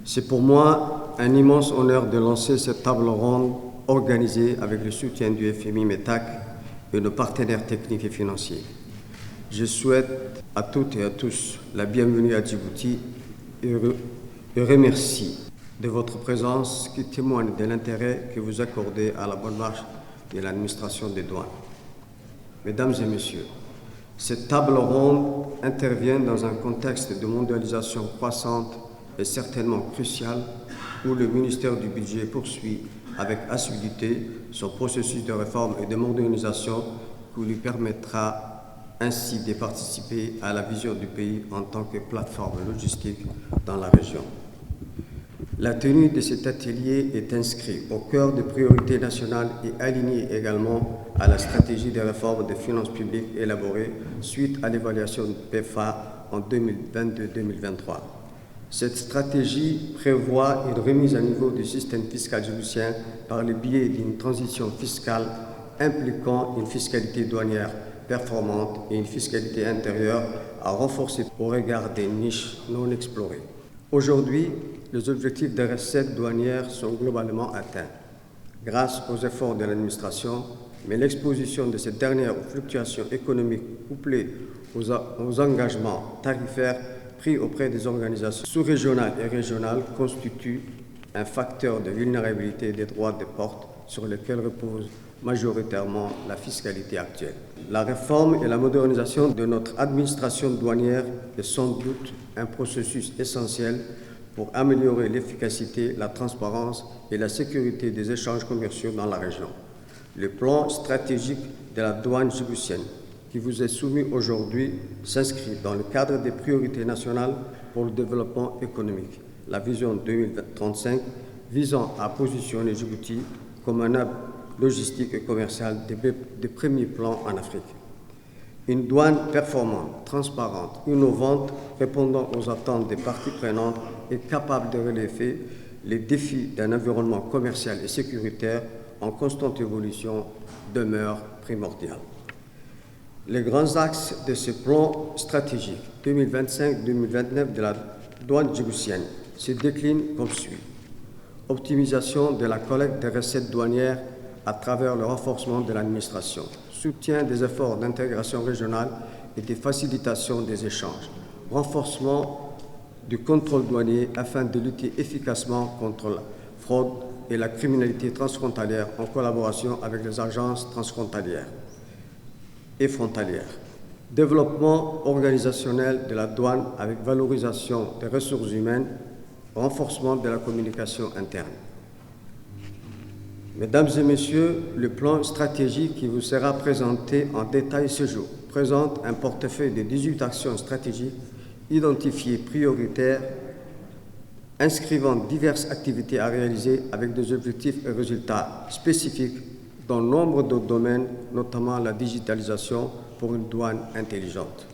C'est pour moi un immense honneur de lancer cette table ronde organisée avec le soutien du FMI METAC et nos partenaires techniques et financiers. Je souhaite à toutes et à tous la bienvenue à Djibouti et remercie de votre présence qui témoigne de l'intérêt que vous accordez à la bonne marche de l'administration des douanes. Mesdames et messieurs, cette table ronde intervient dans un contexte de mondialisation croissante et certainement crucial où le ministère du Budget poursuit avec assiduité son processus de réforme et de modernisation qui lui permettra ainsi de participer à la vision du pays en tant que plateforme logistique dans la région. La tenue de cet atelier est inscrite au cœur des priorités nationales et alignée également à la stratégie de réforme des finances publiques élaborée suite à l'évaluation du PFA en 2022-2023. Cette stratégie prévoit une remise à niveau du système fiscal djiboutien par le biais d'une transition fiscale impliquant une fiscalité douanière performante et une fiscalité intérieure à renforcer au regard des niches non explorées. Aujourd'hui, les objectifs des recettes douanières sont globalement atteints grâce aux efforts de l'administration, mais l'exposition de cette dernière aux fluctuations économiques couplées aux engagements tarifaires pris auprès des organisations sous-régionales et régionales constitue un facteur de vulnérabilité des droits de porte sur lesquels repose majoritairement la fiscalité actuelle. La réforme et la modernisation de notre administration douanière est sans doute un processus essentiel pour améliorer l'efficacité, la transparence et la sécurité des échanges commerciaux dans la région. Le plan stratégique de la douane djiboutienne qui vous est soumis aujourd'hui s'inscrit dans le cadre des priorités nationales pour le développement économique, la vision 2035 visant à positionner Djibouti comme un hub logistique et commercial de premier plan en Afrique. Une douane performante, transparente, innovante, répondant aux attentes des parties prenantes et capable de relever les défis d'un environnement commercial et sécuritaire en constante évolution demeure primordial. Les grands axes de ce plan stratégique 2025-2029 de la douane djiboutienne se déclinent comme suit. Optimisation de la collecte des recettes douanières à travers le renforcement de l'administration, soutien des efforts d'intégration régionale et de facilitation des échanges, renforcement du contrôle douanier afin de lutter efficacement contre la fraude et la criminalité transfrontalière en collaboration avec les agences transfrontalières et frontalières, développement organisationnel de la douane avec valorisation des ressources humaines, renforcement de la communication interne. Mesdames et messieurs, le plan stratégique qui vous sera présenté en détail ce jour présente un portefeuille de 18 actions stratégiques identifiées prioritaires, inscrivant diverses activités à réaliser avec des objectifs et résultats spécifiques dans nombre d'autres domaines, notamment la digitalisation pour une douane intelligente.